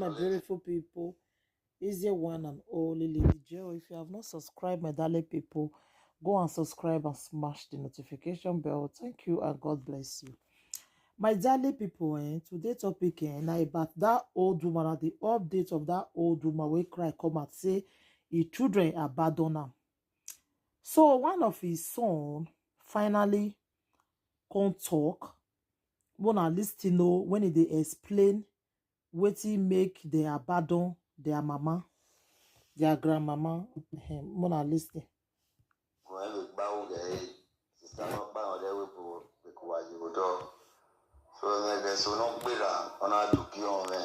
my beautiful people. Is your one and only Lady Joe. If you have not subscribed, my darling people, go and subscribe and smash the notification bell. Thank you and God bless you. My darling people, today topic na about that old woman and the update of that old woman wey cry come and say his children abandon am. So one of his son finally come talk. Wanna listen know when they explain wetin make they abandon their mama, their grandmama. Wanna listen. So no gbera ona duki on me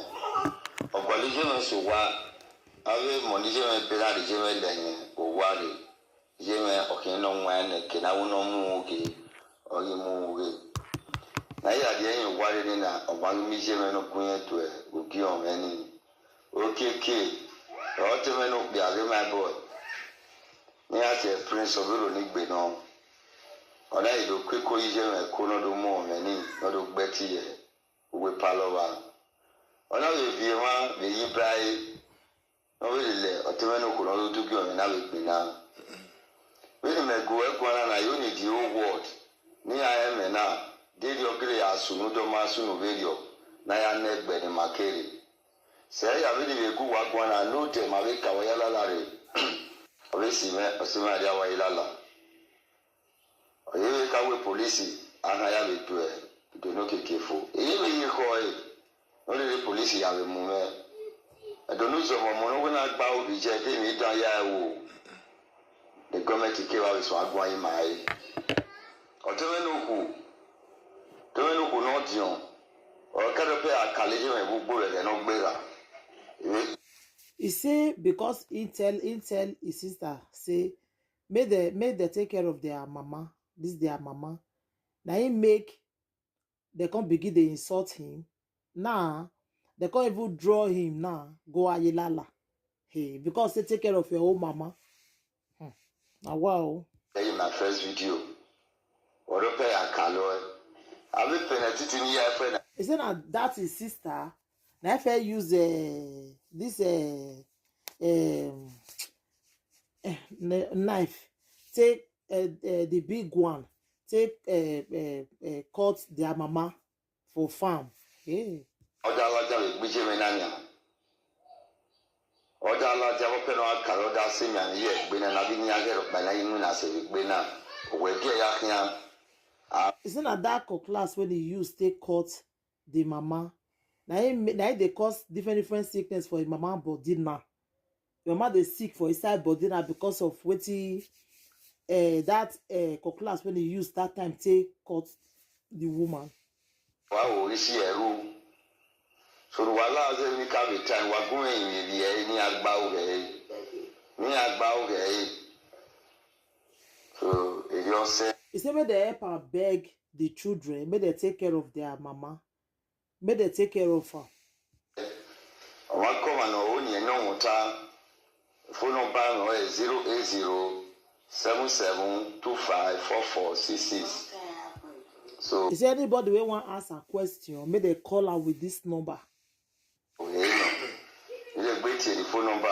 ogbali je me so wa ave money je me pela de je me lenye o wa de je me okin no nwa ne ke na wono mu ke oyi mu we na ya de yin wa de na ogbali mi je me no kun to e oki on me ni okeke o te me no bia ge my boy ni a se prince obiro ni gbe no ona ido kweko yi je me ko no do mo me ni no do gbeti ye we palowa ona we bi wa we yi brai no we le oteme no ko no do gyo na we gbina we ni me go e ko na you need the whole world ni ya eme na dey ogre asunu do masunu video na ya na egbe ni makere se ya we ni we ku wa ko na no te ma we ka wa ya la la re we si me osima dia wa ilala oye we ka we police ana ya we to e do no kekefo eyi we yi ko e only the police ya we mu me I don't know so mo no na gba obi je te mi dan ya wo the government ke wa so agwa yi mai o te me no ku no dion o ka do pe akale je me gbogbo re no gbera He say because he tell his sister say make they take care of their mama, this their mama. Now he make they can't begin to insult him. Now they can't even draw him now. Go ayelala. Hey, because they take care of your own mama. Now wow. In my first video. Or do pe akalo. I be penalty ni ya friend. He said that his sister. Now if I use this knife, take the big one, take cut their mama for farm. Hey. Oda laja we gbije me nanya. Oda laja wo pe no akalo da se nya ye gbe na bi ni agero pa na inu na se gbe na we ge ya kian. It's not that class when they use take cut the mama. Now they cause different sickness for his mama body now. Your mama they sick for his side body now because of wetin that class when they use that time take cut the woman. Wow, isi eru. So wala ze ni ka be tan wa gun yin bi e ni agba o ge. Ni agba o ge. So e don say he say make they help and beg the children, make they take care of their mama, make they take care of her. wa come na o ni no wuta phone number no is 08077254466. So Is there anybody wey want ask a question? May they call her with this number. You go to the phone number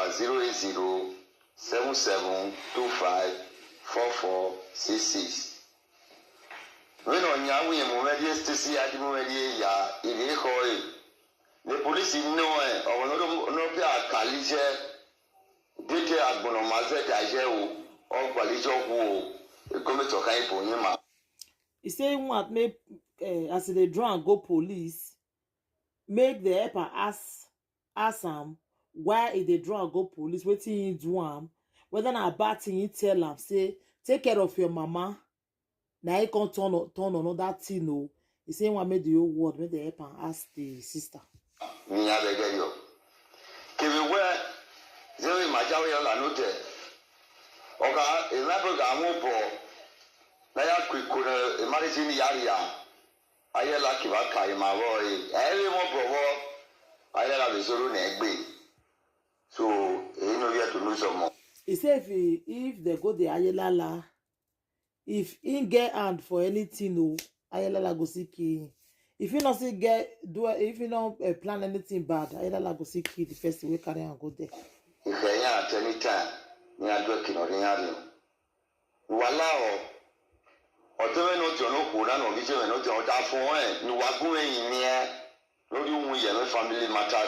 08077254466. When on ya we mo media stisi adi mo media ya ile ko the police know or no be akalije dete agbono maze daje o gbalijo wo e come to kan ipo yin ma. He say what make as they draw and go police, make the help and ask am why they draw and go police, wetin he do am, whether na bad thing he tell am say take care of your mama. Now he can't turn another thing. No, he say want make the whole world make the help and ask the sister. Ni ya be get yo. Ke we we zero ma jawo ya la no te. Oga e na go ga mu bo. Na ya kwiku na e mari ji ni yari ya. Aye la ki ba kai ma wo e. E we mo bo wo. Aye la be zoro na egbe. So e no yet to know some more. He say if they go the ayelala, if he get hand for anything, no ayelala go see kill him. If you not see if you don't plan anything bad, either like go see kill the first way carry and go there. If I at any time, me I do kin or nyari. Wala o to no jo no ku na no bi je no jo da fun e ni wa gun eyin mi e lórí ohun ye me family matter.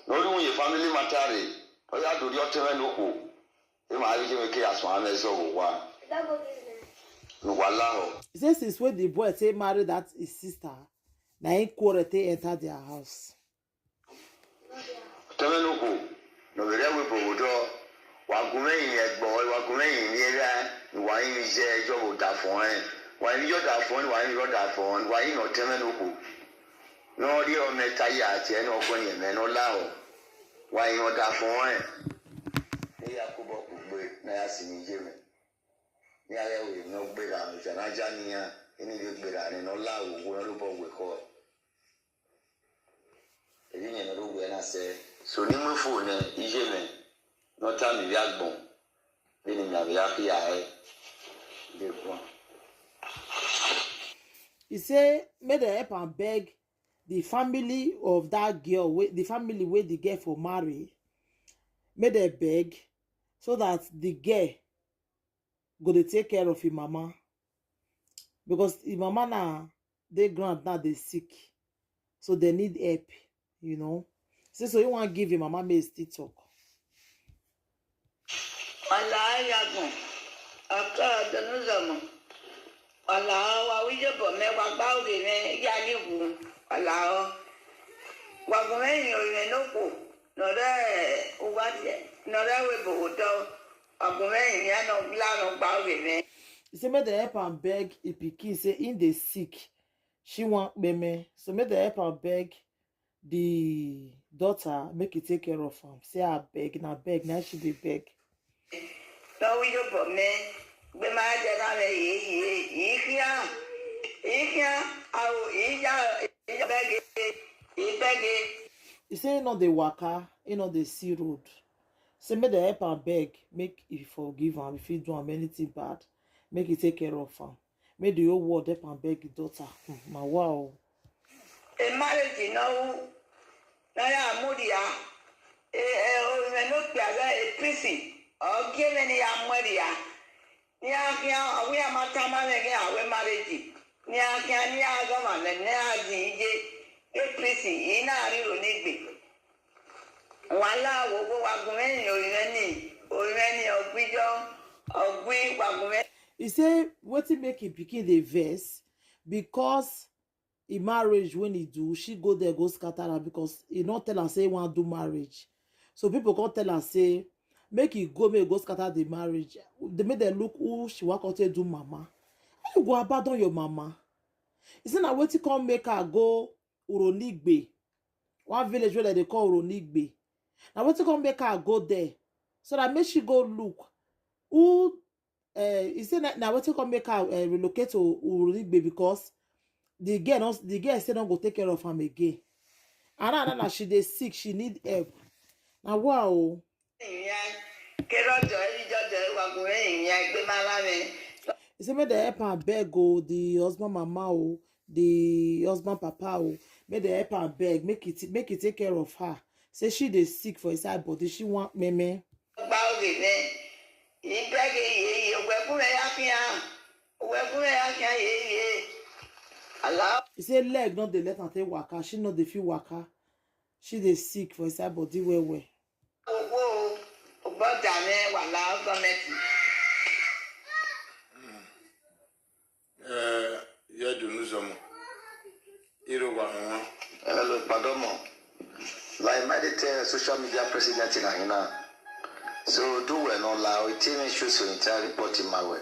Lórí ohun ye family matter. O ya do ri o te no ku. E ma ri je me ke aso ame so wo wa. He says since when the boy say marry that his sister, na him quarrel enter their house. Temenuku, no be we bodo, wa gume yin egbo, wa gume yin ni ra, wa yin je jo da fun e. Wa yin jo da fun, wa yin ro da fun, wa yin no temenuku. No ri o meta ya ti e no ko yin me no la o. Wa yin o da fun e. E yakubo ku gbe na ya si mi je me. Ni ale we no gbe ra mi na ja ni ya, ni le gbe ra ni no la o wo ro bo we ko. Ebi nye no we na se so ni mu fu ne ije me no ta mi ya gbon ni ni ya ya e de ko. He say make dem help and beg the family of that girl, the family where the girl for marry, make dem beg so that the girl go dey take care of him mama, because him mama na dey ground now dey sick, so they need help, you know. Say so you want give him mama make still talk. Wala yagun aka danuzama wala wa wije bo me wa gba ore me ya ni wu wala wa go me yo me no ko no re o wa je no re we bo do wa go me ya no bla no gba ore me. He say make dem help am beg e pikin say in dey sick, she want meme, so make dem help am beg the daughter make e take care of am. Say abeg na beg na she dey beg. No we do bo me be ma je ka me yi awo beg. He say no dey waka, no dey see road. Say make dem help am beg make e forgive am if he do am anything bad, make e take care of am. Make the whole world help am beg the daughter. Ma wow. A marriage no ya mudia o me no pia a prison o give any amoria ni akia we amata ma me ga we marriage ni akia ni aga ma me ni adije a prison ina ri onigbe wala wo go wa gun eyin oreni ogbi wa gun. He say wetin make him pikin dey vex because e marriage when he do, she go there go scatter am because he not tell her say he wan do marriage. So people come tell her say make he go scatter the marriage. They make them look who she wan come take do mama. How you go abandon your mama? He say na wetin come make her go Uronigbe, one village where they call Uronigbe. Na wetin come make her go there so that make she go look who. He say na wetin come make her relocate to Uronigbe because the girl say don't go take care of am again. And now she dey sick, she need help. Now wow. He say make dem help am beg the husband mama the husband papa make dem help am beg make it take care of her. Say she dey sick for inside body, she want meme. He say leg not dey let am take waka, she no dey feel waka, she dey sick for inside body well. Hello, Padomo. Like my social media president in Ahina. So do we not allow it even issue so entire report in my way.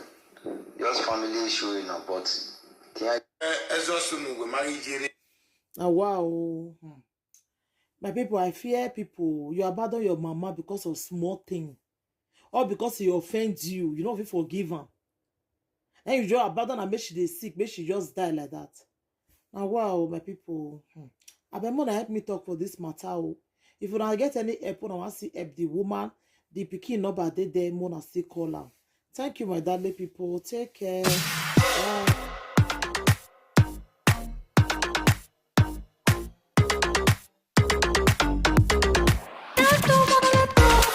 Yours family issue in but wow. My people, I fear people. You abandon your mama because of small thing, or because he offends you. You don't even forgive her. And you just abandon her, make she dey sick, make she just die like that. Now wow, my people. I beg more help me talk for this matter. If you don't get any help, I want to see help the woman, the pikin number they there, more still call her. Thank you, my darling people. Take care. Bye.